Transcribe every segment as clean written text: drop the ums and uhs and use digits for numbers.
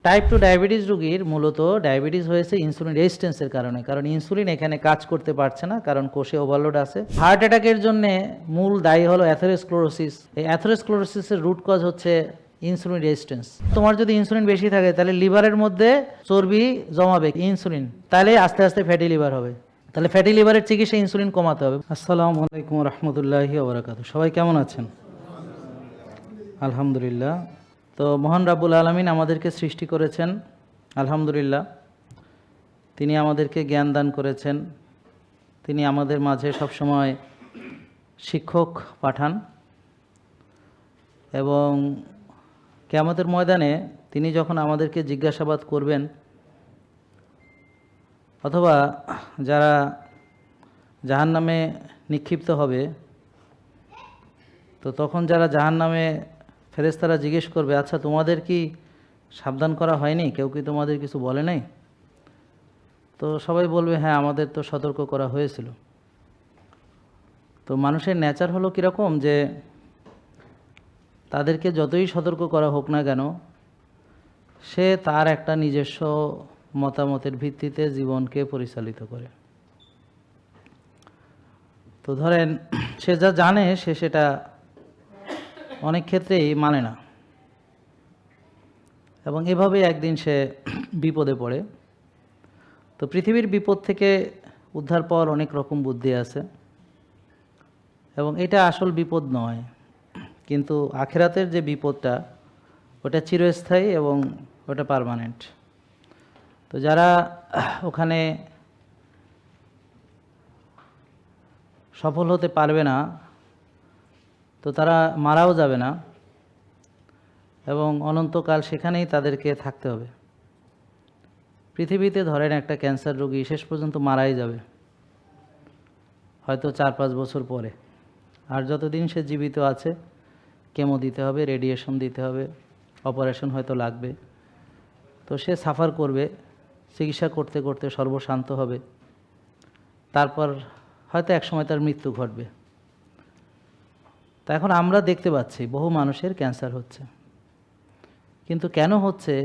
Type 2 diabetes রোগীর মূলত diabetes হয়েছে ইনসুলিন রেজিস্ট্যান্সের কারণে, কারণ ইনসুলিন এখানে কাজ করতে পারছে না, কারণ কোষে ওভারলোড আছে। হার্ট অ্যাটাকের জন্য মূল দায়ী হলো অ্যাথেরোস্ক্লেরোসিস। এই অ্যাথেরোস্ক্লেরোসিসের রুট কজ হচ্ছে ইনসুলিন রেজিস্ট্যান্স। তোমার যদি ইনসুলিন বেশি থাকে তাহলে লিভারের মধ্যে চর্বি জমাবে ইনসুলিন, তাহলে আস্তে আস্তে ফ্যাটি লিভার হবে। তাহলে ফ্যাটি লিভারের চিকিৎসা ইনসুলিন কমাতে হবে। আসসালামু আলাইকুম রহমতুল্লাহি ওয়া বারাকাতুহু। সবাই কেমন আছেন? আলহামদুলিল্লাহ। তো মহান রাব্বুল আলামিন আমাদেরকে সৃষ্টি করেছেন, আলহামদুলিল্লাহ। তিনি আমাদেরকে জ্ঞান দান করেছেন, তিনি আমাদের মাঝে সবসময় শিক্ষক পাঠান, এবং কিয়ামতের ময়দানে তিনি যখন আমাদেরকে জিজ্ঞাসাবাদ করবেন, অথবা যারা জাহান্নামে নিক্ষিপ্ত হবে, তো তখন যারা জাহান্নামে ফেরেশতারা জিজ্ঞেস করবে, আচ্ছা তোমাদের কি সাবধান করা হয়নি, কেউ কি তোমাদের কিছু বলে নাই? তো সবাই বলবে হ্যাঁ, আমাদের তো সতর্ক করা হয়েছিল। তো মানুষের নেচার হলো কীরকম, যে তাদেরকে যতই সতর্ক করা হোক না কেন, সে তার একটা নিজস্ব মতামতের ভিত্তিতে জীবনকে পরিচালিত করে। তো ধরেন সে যা জানে সে সেটা অনেক ক্ষেত্রেই মানে না, এবং এভাবেই একদিন সে বিপদে পড়ে। তো পৃথিবীর বিপদ থেকে উদ্ধার পাওয়ার অনেক রকম বুদ্ধি আছে, এবং এটা আসল বিপদ নয়, কিন্তু আখিরাতের যে বিপদটা ওটা চিরস্থায়ী এবং ওটা পার্মানেন্ট। তো যারা ওখানে সফল হতে পারবে না, তো তারা মারাও যাবে না, এবং অনন্তকাল সেখানেই তাদেরকে থাকতে হবে। পৃথিবীতে ধরেন একটা ক্যান্সার রোগী শেষ পর্যন্ত মারাই যাবে, হয়তো 4-5 বছর পরে। আর যতদিন সে জীবিত আছে কেমো দিতে হবে, রেডিয়েশন দিতে হবে, অপারেশন হয়তো লাগবে। তো সে সাফার করবে, চিকিৎসা করতে করতে সর্বশান্ত হবে, তারপর হয়তো একসময় তার মৃত্যু ঘটবে। তা এখন আমরা দেখতে পাচ্ছি বহু মানুষের ক্যান্সার হচ্ছে, কিন্তু কেন হচ্ছে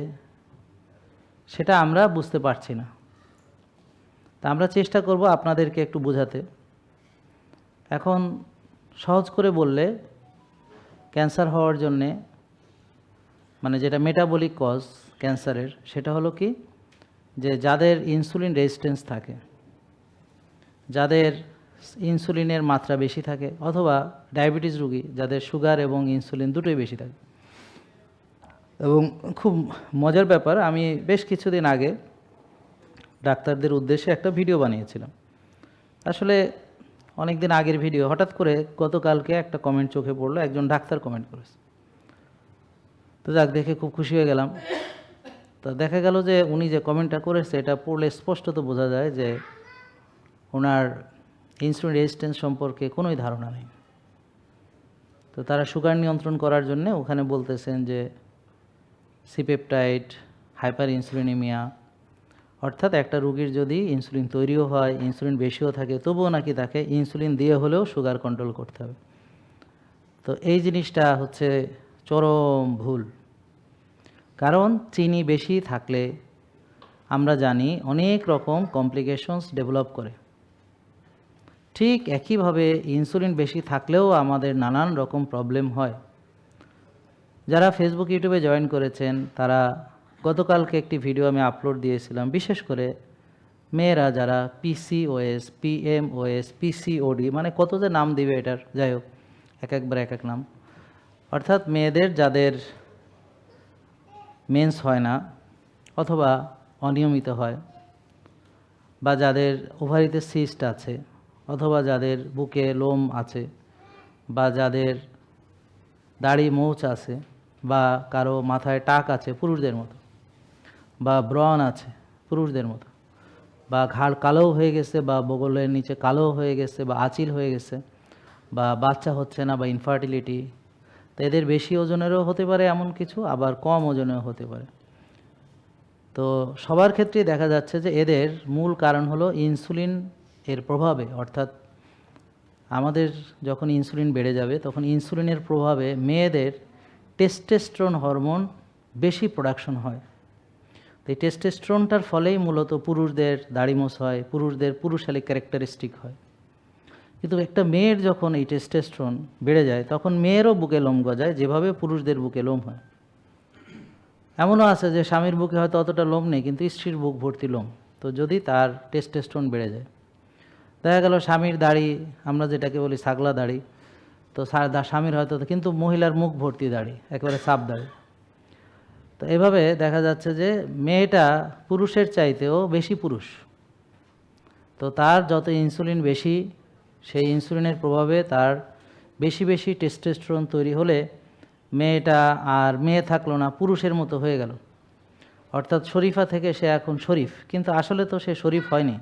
সেটা আমরা বুঝতে পারছি না। তা আমরা চেষ্টা করব আপনাদেরকে একটু বোঝাতে। এখন সহজ করে বললে, ক্যান্সার হওয়ার জন্যে মানে যেটা মেটাবলিক কজ ক্যান্সারের, সেটা হলো কি, যে যাদের ইনসুলিন রেজিস্ট্যান্স থাকে, যাদের ইনসুলিনের মাত্রা বেশি থাকে, অথবা ডায়াবেটিস রোগী যাদের সুগার এবং ইনসুলিন দুটোই বেশি থাকে। এবং খুব মজার ব্যাপার, আমি বেশ কিছুদিন আগে ডাক্তারদের উদ্দেশ্যে একটা ভিডিও বানিয়েছিলাম। আসলে অনেক দিন আগের ভিডিও, হঠাৎ করে গতকালকে একটা কমেন্ট চোখে পড়লো, একজন ডাক্তার কমেন্ট করেছে। তো যাক, দেখে খুব খুশি হয়ে গেলাম। তো দেখা গেল যে উনি যে কমেন্টটা করেছে এটা পড়লে স্পষ্টত বোঝা যায় যে ওনার ইনসুলিন রেজিস্ট্যান্স সম্পর্কে কোনোই ধারণা নেই। তো তারা সুগার নিয়ন্ত্রণ করার জন্য ওখানে বলতেছেন যে সিপেপটাইড, হাইপার ইনসুলিনিমিয়া, অর্থাৎ একটা রোগীর যদি ইনসুলিন তৈরিও হয়, ইনসুলিন বেশিও থাকে, তবুও নাকি তাকে ইনসুলিন দিয়ে হলেও সুগার কন্ট্রোল করতে হবে। তো এই জিনিসটা হচ্ছে চরম ভুল। কারণ চিনি বেশি থাকলে আমরা জানি অনেক রকম কমপ্লিকেশনস ডেভেলপ করে। ঠিক একইভাবে ইনসুলিন বেশি থাকলেও আমাদের নানান রকম প্রবলেম হয়। যারা ফেসবুক ইউটিউবে জয়েন করেছেন তারা, গতকালকে একটি ভিডিও আমি আপলোড দিয়েছিলাম, বিশেষ করে মেয়েরা যারা পিসিওএস, পিএমওএস, পিসিওডি, মানে কত যে নাম দিবে এটার, যাই হোক, একবার এক নাম। অর্থাৎ মেয়েদের যাদের মেন্স হয় না, অথবা অনিয়মিত হয়, বা যাদের ওভারিতে সিস্ট আছে, অথবা যাদের বুকে লোম আছে, বা যাদের দাড়ি মোচ আছে, বা কারো মাথায় টাক আছে পুরুষদের মতো, বা ব্রণ আছে পুরুষদের মতো, বা ঘাড় কালো হয়ে গেছে, বা বগলের নিচে কালো হয়ে গেছে, বা আঁচিল হয়ে গেছে, বা বাচ্চা হচ্ছে না, বা ইনফার্টিলিটি, তো এদের বেশি ওজনেরও হতে পারে এমন কিছু, আবার কম ওজনেও হতে পারে। তো সবার ক্ষেত্রেই দেখা যাচ্ছে যে এদের মূল কারণ হলো ইনসুলিন এর প্রভাবে। অর্থাৎ আমাদের যখন ইনসুলিন বেড়ে যাবে তখন ইনসুলিনের প্রভাবে মেয়েদের টেস্টোস্টেরন হরমোন বেশি প্রোডাকশন হয়, তো এই টেস্টোস্টেরনটার ফলেই মূলত পুরুষদের দাড়িমোছ হয়, পুরুষদের পুরুষালী ক্যারেক্টারিস্টিক হয়। কিন্তু একটা মেয়ের যখন এই টেস্টোস্টেরন বেড়ে যায় তখন মেয়েরও বুকে লোম গজায়, যেভাবে পুরুষদের বুকে লোম হয়। এমনও আছে যে স্বামীর বুকে হয়তো অতটা লোম নেই, কিন্তু স্ত্রীর বুক ভর্তি লোম, তো যদি তার টেস্টোস্টেরন বেড়ে যায়। দেখা গেল স্বামীর দাড়ি, আমরা যেটাকে বলি ছাগলা দাড়ি, তো স্বামীর হয়তো, কিন্তু মহিলার মুখ ভর্তি দাড়ি, একেবারে সাপ দাড়ি। তো এভাবে দেখা যাচ্ছে যে মেয়েটা পুরুষের চাইতেও বেশি পুরুষ। তো তার যত ইনসুলিন বেশি, সেই ইনসুলিনের প্রভাবে তার বেশি বেশি টেস্টোস্টেরন তৈরি হলে মেয়েটা আর মেয়ে থাকলো না, পুরুষের মতো হয়ে গেল। অর্থাৎ শরীফা থেকে সে এখন শরীফ, কিন্তু আসলে তো সে শরীফ হয়নি,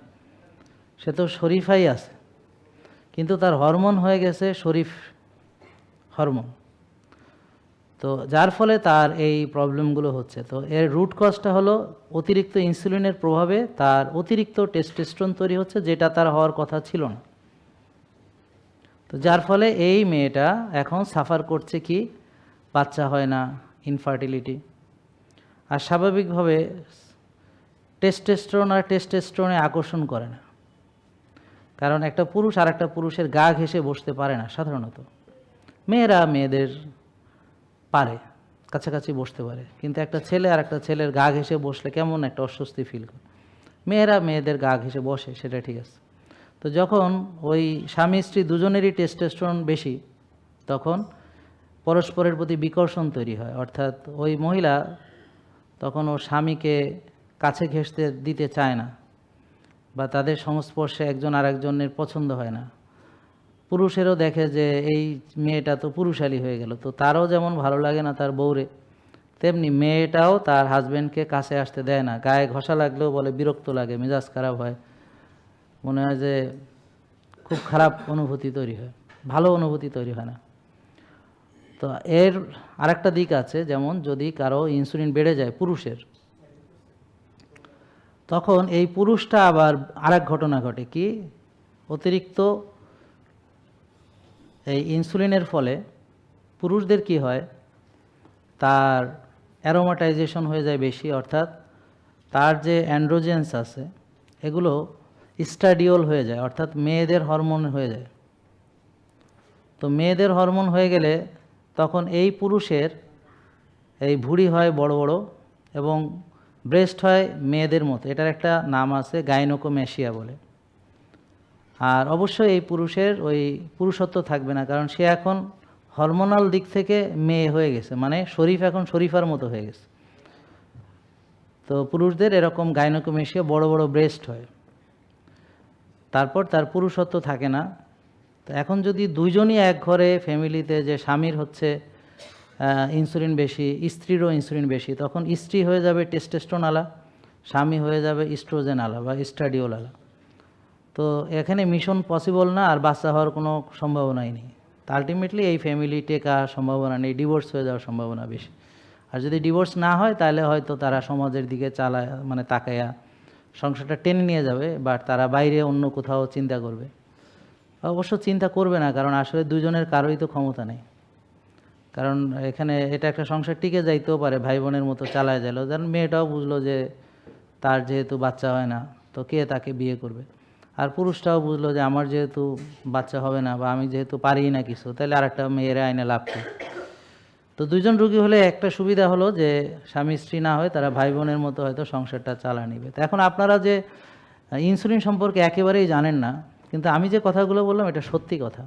সে তো শরীফাই আছে, কিন্তু তার হরমোন হয়ে গেছে শরীফ হরমোন। তো যার ফলে তার এই প্রবলেমগুলো হচ্ছে। তো এর রুট কজটা হলো অতিরিক্ত ইনসুলিনের প্রভাবে তার অতিরিক্ত টেস্টোস্টেরন তৈরি হচ্ছে, যেটা তার হওয়ার কথা ছিল না। তো যার ফলে এই মেয়েটা এখন সাফার করছে কি, বাচ্চা হয় না, ইনফার্টিলিটি। আর স্বাভাবিকভাবে টেস্টোস্টেরন আর টেস্টোস্টেরনে আকর্ষণ করে না, কারণ একটা পুরুষ আর একটা পুরুষের গা ঘেঁষে বসতে পারে না সাধারণত। মেয়েরা মেয়েদের পারে, কাছাকাছি বসতে পারে, কিন্তু একটা ছেলে আর একটা ছেলের গা ঘেঁষে বসলে কেমন একটা অস্বস্তি ফিল করে। মেয়েরা মেয়েদের গা ঘেঁষে বসে, সেটা ঠিক আছে। তো যখন ওই স্বামী স্ত্রী দুজনেরই টেস্টোস্টেরন বেশি, তখন পরস্পরের প্রতি বিকর্ষণ তৈরি হয়। অর্থাৎ ওই মহিলা তখন ওর স্বামীকে কাছে ঘেঁষতে দিতে চায় না, বা তাদের সংস্পর্শে একজন আরেকজনের পছন্দ হয় না। পুরুষেরও দেখে যে এই মেয়েটা তো পুরুষালী হয়ে গেল, তো তারও যেমন ভালো লাগে না তার বউরে, তেমনি মেয়েটাও তার হাজব্যান্ডকে কাছে আসতে দেয় না। গায়ে ঘষা লাগলেও বলে বিরক্ত লাগে, মেজাজ খারাপ হয়, মনে হয় যে খুব খারাপ অনুভূতি তৈরি হয়, ভালো অনুভূতি তৈরি হয় না। তো এর আরেকটা দিক আছে, যেমন যদি কারো ইনসুলিন বেড়ে যায় পুরুষের, তখন এই পুরুষটা আবার আরেক ঘটনা ঘটে কি, অতিরিক্ত এই ইনসুলিনের ফলে পুরুষদের কি হয়, তার অ্যারোমাটাইজেশন হয়ে যায় বেশি, অর্থাৎ তার যে অ্যান্ড্রোজেন্স আছে এগুলো স্ট্রাডিওল হয়ে যায়, অর্থাৎ মেয়েদের হরমোন হয়ে যায়। তো মেয়েদের হরমোন হয়ে গেলে তখন এই পুরুষের এই ভুঁড়ি হয় বড় বড় এবং ব্রেস্ট হয় মেয়েদের মতো। এটার একটা নাম আছে, গাইনোকোম্যাসিয়া বলে। আর অবশ্যই এই পুরুষের ওই পুরুষত্ব থাকবে না, কারণ সে এখন হরমোনাল দিক থেকে মেয়ে হয়ে গেছে, মানে শরীফ এখন শরীফার মতো হয়ে গেছে। তো পুরুষদের এরকম গাইনোকোম্যাসিয়া, বড় বড় ব্রেস্ট হয়, তারপর তার পুরুষত্ব থাকে না। তো এখন যদি দুইজনই এক ঘরে ফ্যামিলিতে, যে স্বামীর হচ্ছে ইনসুলিন বেশি, স্ত্রীরও ইনসুলিন বেশি, তখন স্ত্রী হয়ে যাবে টেস্টোস্টেরন আলা, স্বামী হয়ে যাবে ইস্ট্রোজেন আলা বা স্ট্রাডিওল আলা। তো এখানে মিশন পসিবল না, আর বাচ্চা হওয়ার কোনো সম্ভাবনাই নেই। তো আলটিমেটলি এই ফ্যামিলি টেকার সম্ভাবনা নেই, ডিভোর্স হয়ে যাওয়ার সম্ভাবনা বেশি। আর যদি ডিভোর্স না হয় তাহলে হয়তো তারা সমাজের দিকে চালায়, মানে তাকায়া সংসারটা টেনে নিয়ে যাবে, বাট তারা বাইরে অন্য কোথাও চিন্তা করবে। অবশ্য চিন্তা করবে না, কারণ আসলে দুজনের কারোই তো ক্ষমতা নেই। কারণ এখানে এটা একটা সংসার টিকে যাইতেও পারে, ভাই বোনের মতো চালায় গেল, যেন মেয়েটাও বুঝলো যে তার যেহেতু বাচ্চা হয় না, তো কে তাকে বিয়ে করবে। আর পুরুষটাও বুঝলো যে আমার যেহেতু বাচ্চা হবে না, বা আমি যেহেতু পারি না কিছু, তাহলে আর একটা মেয়ের আইনে লাভ কি। তো দুজন রুগী হলে একটা সুবিধা হলো যে স্বামী স্ত্রী না হয় তারা ভাই বোনের মতো হয়তো সংসারটা চালা নিবে। তো এখন আপনারা যে ইনসুলিন সম্পর্কে একেবারেই জানেন না, কিন্তু আমি যে কথাগুলো বললাম এটা সত্যি কথা।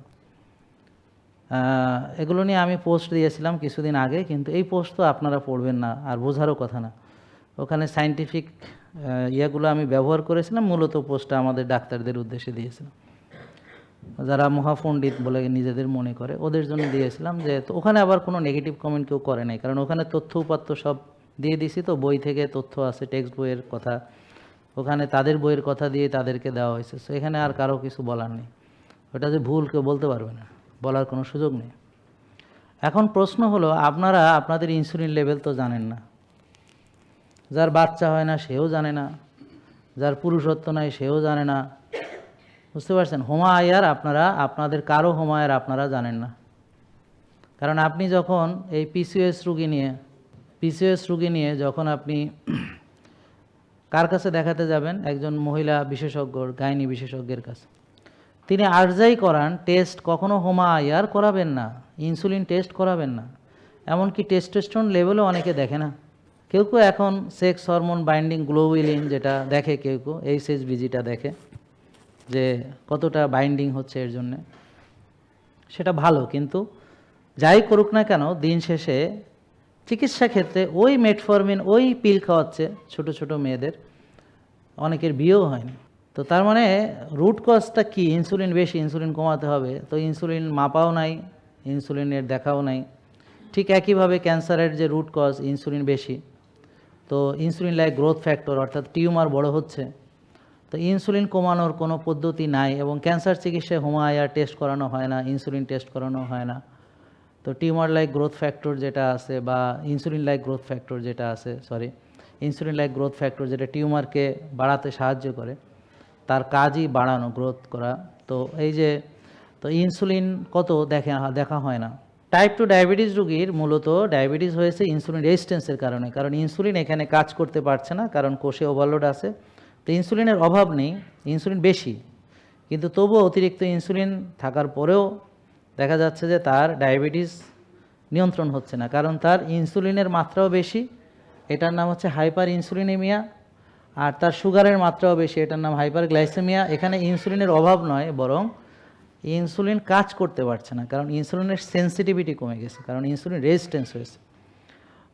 এগুলো নিয়ে আমি পোস্ট দিয়েছিলাম কিছুদিন আগে, কিন্তু এই পোস্ট তো আপনারা পড়বেন না, আর বোঝারও কথা না। ওখানে সায়েন্টিফিক ইয়েগুলো আমি ব্যবহার করেছিলাম, মূলত পোস্টটা আমাদের ডাক্তারদের উদ্দেশ্যে দিয়েছিলাম, যারা মহাপণ্ডিত বলে নিজেদের মনে করে, ওদের জন্য দিয়েছিলাম। যে তো ওখানে আবার কোনো নেগেটিভ কমেন্ট কেউ করে নাই, কারণ ওখানে তথ্য উপাত্ত সব দিয়ে দিছি, তো বই থেকে তথ্য আছে, টেক্সট বইয়ের কথা, ওখানে তাদের বইয়ের কথা দিয়ে তাদেরকে দেওয়া হয়েছে। সো এখানে আর কারো কিছু বলার নেই, ওটা যে ভুল কেউ বলতে পারবে না, বলার কোনো সুযোগ নেই। এখন প্রশ্ন হলো, আপনারা আপনাদের ইনসুলিন লেভেল তো জানেন না, যার বাচ্চা হয় না সেও জানে না, যার পুরুষত্ব নাই সেও জানে না, বুঝতে পারছেন? হোমা আয়ার আপনারা, আপনাদের কারো হোমা আয়ার আপনারা জানেন না। কারণ আপনি যখন এই পিসিওএস রুগী নিয়ে যখন আপনি কার কাছে দেখাতে যাবেন? একজন মহিলা বিশেষজ্ঞ, গাইনি বিশেষজ্ঞের কাছে। তিনি আরজাই করান, টেস্ট কখনো হোমা আইআর করাবেন না, ইনসুলিন টেস্ট করাবেন না, এমনকি টেস্টোস্টেরন লেভেলও অনেকে দেখে না। কেউ কেউ এখন সেক্স হরমোন বাইন্ডিং গ্লোবুলিন যেটা দেখে, কেউ কেউ এইচএসবিজিটা দেখে যে কতটা বাইন্ডিং হচ্ছে এর জন্যে, সেটা ভালো। কিন্তু যাই করুক না কেন, দিন শেষে চিকিৎসা ক্ষেত্রে ওই মেটফরমিন, ওই পিল খাওয়াচ্ছে ছোট ছোট মেয়েদের, অনেকের বিয়েও হয়নি। তো তার মানে রুট কজটা কি? ইনসুলিন বেশি, ইনসুলিন কমাতে হবে। তো ইনসুলিন মাপাও নাই, ইনসুলিনের দেখাও নাই। ঠিক একইভাবে ক্যান্সারের যে রুট কজ ইনসুলিন বেশি, তো ইনসুলিন লাইক গ্রোথ ফ্যাক্টর, অর্থাৎ টিউমার বড় হচ্ছে, তো ইনসুলিন কমানোর কোনো পদ্ধতি নাই। এবং ক্যান্সার চিকিৎসায় হোমা আইআর টেস্ট করানো হয় না, ইনসুলিন টেস্ট করানো হয় না। তো টিউমার লাইক গ্রোথ ফ্যাক্টর যেটা আছে, বা ইনসুলিন লাইক গ্রোথ ফ্যাক্টর যেটা আছে, ইনসুলিন লাইক গ্রোথ ফ্যাক্টর যেটা টিউমারকে বাড়াতে সাহায্য করে, তার কাজই বাড়ানো, গ্রোথ করা। তো এই যে, তো ইনসুলিন কত দেখা হয় না। টাইপ 2 ডায়াবেটিস রোগীর মূলত ডায়াবেটিস হয়েছে ইনসুলিন রেজিস্ট্যান্সের কারণে, কারণ ইনসুলিন এখানে কাজ করতে পারছে না, কারণ কোষে ওভারলোড আছে। তো ইনসুলিনের অভাব নেই, ইনসুলিন বেশি, কিন্তু তবুও অতিরিক্ত ইনসুলিন থাকার পরেও দেখা যাচ্ছে যে তার ডায়াবেটিস নিয়ন্ত্রণ হচ্ছে না, কারণ তার ইনসুলিনের মাত্রাও বেশি, এটার নাম হচ্ছে হাইপার ইনসুলিনেমিয়া। আর তার সুগারের মাত্রাও বেশি, এটার নাম হাইপার গ্লাইসেমিয়া। এখানে ইনসুলিনের অভাব নয়, বরং ইনসুলিন কাজ করতে পারছে না, কারণ ইনসুলিনের সেন্সিটিভিটি কমে গেছে, কারণ ইনসুলিন রেজিস্ট্যান্স হয়েছে।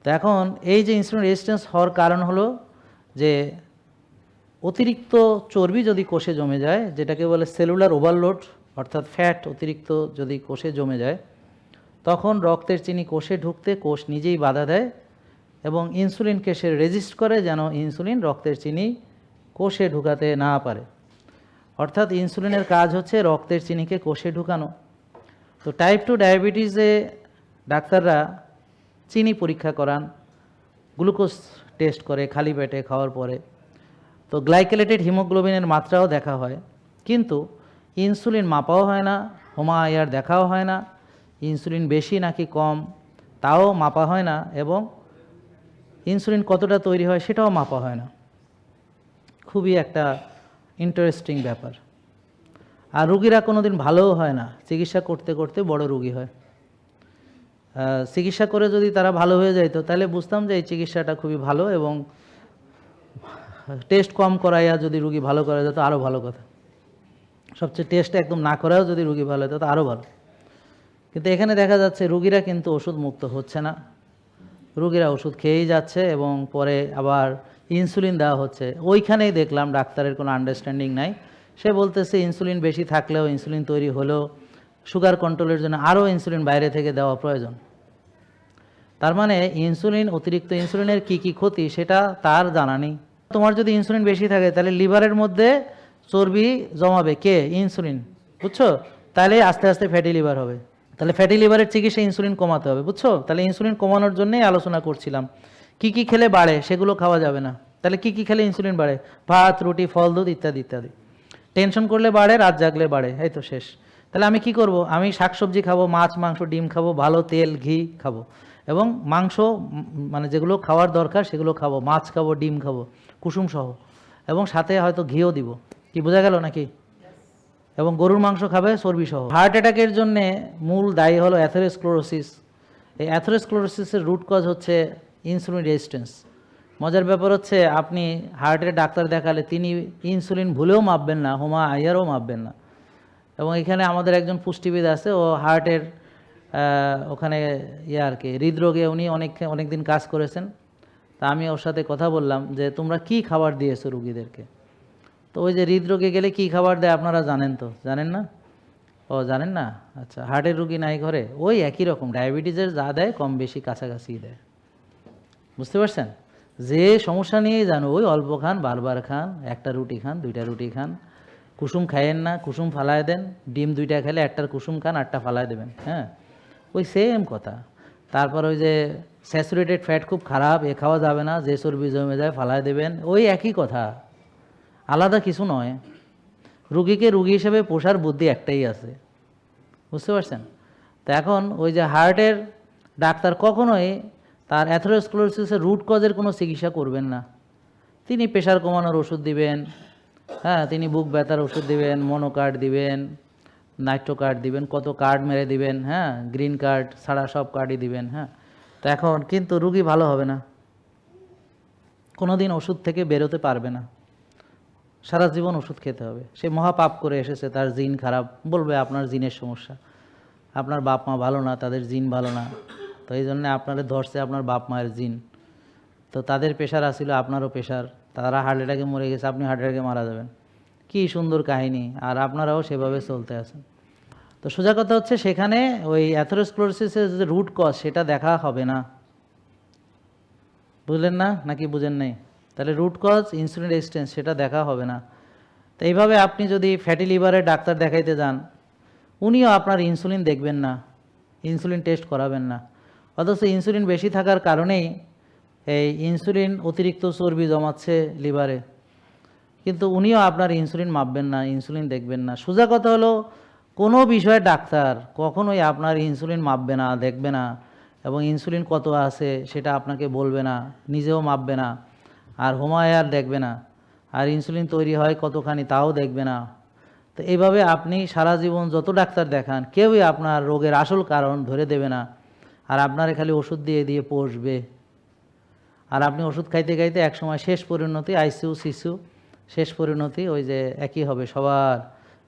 তো এখন এই যে ইনসুলিন রেজিস্ট্যান্স হওয়ার কারণ হলো যে অতিরিক্ত চর্বি যদি কোষে জমে যায়, যেটাকে বলে সেলুলার ওভারলোড, অর্থাৎ ফ্যাট অতিরিক্ত যদি কোষে জমে যায়, তখন রক্তের চিনি কোষে ঢুকতে কোষ নিজেই বাধা দেয় এবং ইনসুলিনকে সে রেজিস্ট করে, যেন ইনসুলিন রক্তের চিনি কোষে ঢুকাতে না পারে। অর্থাৎ ইনসুলিনের কাজ হচ্ছে রক্তের চিনিকে কোষে ঢুকানো। তো টাইপ 2 ডায়াবেটিসে ডাক্তাররা চিনি পরীক্ষা করান, গ্লুকোজ টেস্ট করে খালি পেটে খাওয়ার পরে, তো গ্লাইকেলেটেড হিমোগ্লোবিনের মাত্রাও দেখা হয়, কিন্তু ইনসুলিন মাপাও হয় না, হোমা আইআর দেখাও হয় না, ইনসুলিন বেশি নাকি কম তাও মাপা হয় না, এবং ইনসুলিন কতটা তৈরি হয় সেটাও মাপা হয় না। খুবই একটা ইন্টারেস্টিং ব্যাপার। আর রুগীরা কোনোদিন ভালোও হয় না, চিকিৎসা করতে করতে বড় রুগী হয়। চিকিৎসা করে যদি তারা ভালো হয়ে যাইতো, তাহলে বুঝতাম যে এই চিকিৎসাটা খুবই ভালো, এবং টেস্ট কম করাইয়া যদি রুগী ভালো করা যেত আরও ভালো কথা। সবচেয়ে টেস্ট একদম না করাও যদি রুগী ভালো হতো তো আরও ভালো। কিন্তু এখানে দেখা যাচ্ছে রুগীরা কিন্তু ওষুধ মুক্ত হচ্ছে না, রুগীরা ওষুধ খেয়েই যাচ্ছে এবং পরে আবার ইনসুলিন দেওয়া হচ্ছে। ওইখানেই দেখলাম ডাক্তারের কোনো আন্ডারস্ট্যান্ডিং নাই। সে বলতেছে ইনসুলিন বেশি থাকলেও, ইনসুলিন তৈরি হলেও সুগার কন্ট্রোলের জন্য আরও ইনসুলিন বাইরে থেকে দেওয়া প্রয়োজন। তার মানে ইনসুলিন, অতিরিক্ত ইনসুলিনের কি কি ক্ষতি সেটা তার জানা নেই। তোমার যদি ইনসুলিন বেশি থাকে তাহলে লিভারের মধ্যে চর্বি জমাবে কে? ইনসুলিন, বুঝছো? তাহলে আস্তে আস্তে ফ্যাটি লিভার হবে। তাহলে ফ্যাটি লিভারের চিকিৎসা ইনসুলিন কমাতে হবে, বুঝছো? তাহলে ইনসুলিন কমানোর জন্যই আলোচনা করছিলাম। কি কি খেলে বাড়ে সেগুলো খাওয়া যাবে না। তাহলে কি কি খেলে ইনসুলিন বাড়ে? ভাত, রুটি, ফল, দুধ ইত্যাদি ইত্যাদি। টেনশন করলে বাড়ে, রাত জাগলে বাড়ে, এই তো শেষ। তাহলে আমি কি করব? আমি শাকসবজি খাবো, মাছ মাংস ডিম খাবো, ভালো তেল ঘি খাবো, এবং মাংস মানে যেগুলো খাওয়ার দরকার সেগুলো খাবো, মাছ খাবো, ডিম খাবো কুসুম সহ, এবং সাথে হয়তো ঘিও দিব। কি বোঝা গেল নাকি? এবং গরুর মাংস খাবে চর্বি সহ। হার্ট অ্যাটাকের জন্য মূল দায়ী হলো অ্যাথেরোস্ক্লেরোসিস। এই অ্যাথেরোস্ক্লেরোসিসের রুট কজ হচ্ছে ইনসুলিন রেজিস্ট্যান্স। মজার ব্যাপার হচ্ছে আপনি হার্টের ডাক্তার দেখালে তিনি ইনসুলিন ভুলেও মাপবেন না, হোমা আইআরও মাপবেন না। এবং এখানে আমাদের একজন পুষ্টিবিদ আছে, ও হার্টের ওখানে আর কি হৃদরোগে উনি অনেক দিন কাজ করেছেন। তা আমি ওর সাথে কথা বললাম যে তোমরা কি খাবার দিয়েছো রুগীদেরকে? তো ওই যে হৃদরোগে গেলে কি খাবার দেয় আপনারা জানেন তো? জানেন না? ও জানেন না? আচ্ছা, হার্টের রুগী নাই ঘরে, ওই একই রকম ডায়াবেটিসের যা দেয় কম বেশি কাছাকাছি দেয়। বুঝতে পারছেন? যে সমস্যা নিয়েই জানো, ওই অল্প খান, বারবার খান, একটা রুটি খান, দুইটা রুটি খান, কুসুম খাইয়েন না, কুসুম ফালায় দেন, ডিম দুইটা খেলে একটার কুসুম খান, আটটা ফালায় দেবেন। হ্যাঁ, ওই সেম কথা। তারপর ওই যে স্যাচুরেটেড ফ্যাট খুব খারাপ, এ খাওয়া যাবে না, যে চর্বি জমে যায় ফালায় দেবেন, ওই একই কথা, আলাদা কিছু নয়। রুগীকে রুগী হিসেবে পোষার বুদ্ধি একটাই আছে, বুঝতে পারছেন? তো এখন ওই যে হার্টের ডাক্তার কখনোই তার অ্যাথেরোস্ক্লেরোসিসের রুট কজের কোনো চিকিৎসা করবেন না। তিনি প্রেশার কমানোর ওষুধ দিবেন, হ্যাঁ, তিনি বুক ব্যথার ওষুধ দিবেন, মনো কার্ড দিবেন, নাইট্রো কার্ড দিবেন, কত কার্ড মেরে দিবেন, হ্যাঁ, গ্রিন কার্ড ছাড়া সব কার্ডই দিবেন, হ্যাঁ। তো এখন কিন্তু রুগী ভালো হবে না, কোনো দিন ওষুধ থেকে বেরোতে পারবে না, সারা জীবন ওষুধ খেতে হবে। সে মহাপাপ করে এসেছে, তার জিন খারাপ, বলবে আপনার জিনের সমস্যা, আপনার বাপ মা ভালো না, তাদের জিন ভালো না, তো এই জন্যে আপনাদের ধরছে আপনার বাপ মায়ের জিন। তো তাদের প্রেশার আসছিল, আপনারও প্রেশার, তারা হার্ট অ্যাটাকে মরে গেছে, আপনি হার্ট অ্যাটাকে মারা যাবেন। কী সুন্দর কাহিনী, আর আপনারাও সেভাবে চলতে আছেন। তো সোজা কথা হচ্ছে, সেখানে ওই অ্যাথেরোস্ক্লেরোসিসের যে রুট কজ সেটা দেখা হবে না, বুঝলেন না নাকি বুঝেন নেই? তাহলে রুট কজ ইনসুলিন রেজিস্ট্যান্স সেটা দেখা হবে না। তো এইভাবে আপনি যদি ফ্যাটি লিভারের ডাক্তার দেখাইতে যান, উনিও আপনার ইনসুলিন দেখবেন না, ইনসুলিন টেস্ট করাবেন না, অথচ ইনসুলিন বেশি থাকার কারণেই এই ইনসুলিন অতিরিক্ত চর্বি জমাচ্ছে লিভারে, কিন্তু উনিও আপনার ইনসুলিন মাপবেন না, ইনসুলিন দেখবেন না। সোজা কথা হলো, কোনো বিষয়ে ডাক্তার কখনোই আপনার ইনসুলিন মাপবে না, দেখবে না, এবং ইনসুলিন কত আছে সেটা আপনাকে বলবে না, নিজেও মাপবে না, আর হোমায়ার দেখবে না, আর ইনসুলিন তৈরি হয় কতখানি তাও দেখবে না। তো এইভাবে আপনি সারা জীবন যত ডাক্তার দেখান, কেউই আপনার রোগের আসল কারণ ধরে দেবে না, আর আপনারে খালি ওষুধ দিয়ে দিয়ে পোষবে। আর আপনি ওষুধ খাইতে খাইতে একসময় শেষ পরিণতি আইসিইউ সিসিউ, শেষ পরিণতি ওই যে একই হবে সবার।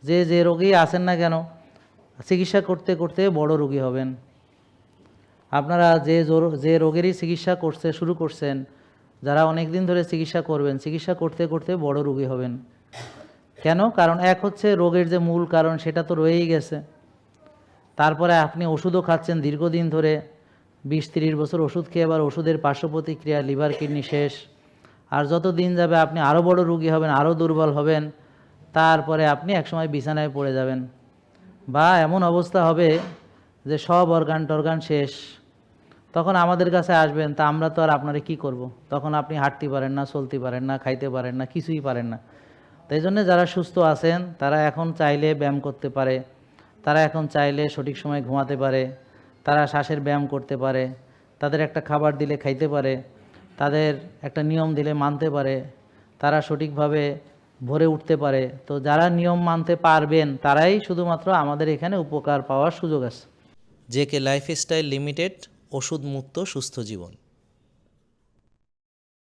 যে যে রোগী আছেন না কেন, চিকিৎসা করতে করতে বড় রোগী হবেন। আপনারা যে রোগেরই চিকিৎসা শুরু করছেন, যারা অনেক দিন ধরে চিকিৎসা করবেন, চিকিৎসা করতে করতে বড় রোগী হবেন। কেন? কারণ এক হচ্ছে রোগের যে মূল কারণ সেটা তো রয়েই গেছে, তারপরে আপনি ওষুধও খাচ্ছেন দীর্ঘদিন ধরে, 20-30 বছর ওষুধ খেয়ে আবার ওষুধের পার্শ্ব প্রতিক্রিয়া, লিভার কিডনি শেষ। আর যত দিন যাবে আপনি আরও বড় রোগী হবেন, আরও দুর্বল হবেন, তারপরে আপনি একসময় বিছানায় পড়ে যাবেন, বা এমন অবস্থা হবে যে সব অর্গান শেষ। তখন আমাদের কাছে আসবেন, তা আমরা তো আর আপনারে কী করব? তখন আপনি হাঁটতে পারেন না, চলতে পারেন না, খাইতে পারেন না, কিছুই পারেন না। তাই জন্য যারা সুস্থ আছেন তারা এখন চাইলে ব্যায়াম করতে পারে, তারা এখন চাইলে সঠিক সময় ঘুমাতে পারে, তারা শ্বাসের ব্যায়াম করতে পারে, তাদের একটা খাবার দিলে খাইতে পারে, তাদের একটা নিয়ম দিলে মানতে পারে, তারা সঠিকভাবে ভরে উঠতে পারে। তো যারা নিয়ম মানতে পারবেন তারাই শুধুমাত্র আমাদের এখানে উপকার পাওয়ার সুযোগ আছে। জেকে লাইফস্টাইল লিমিটেড, ওষুধ মুক্ত সুস্থ জীবন।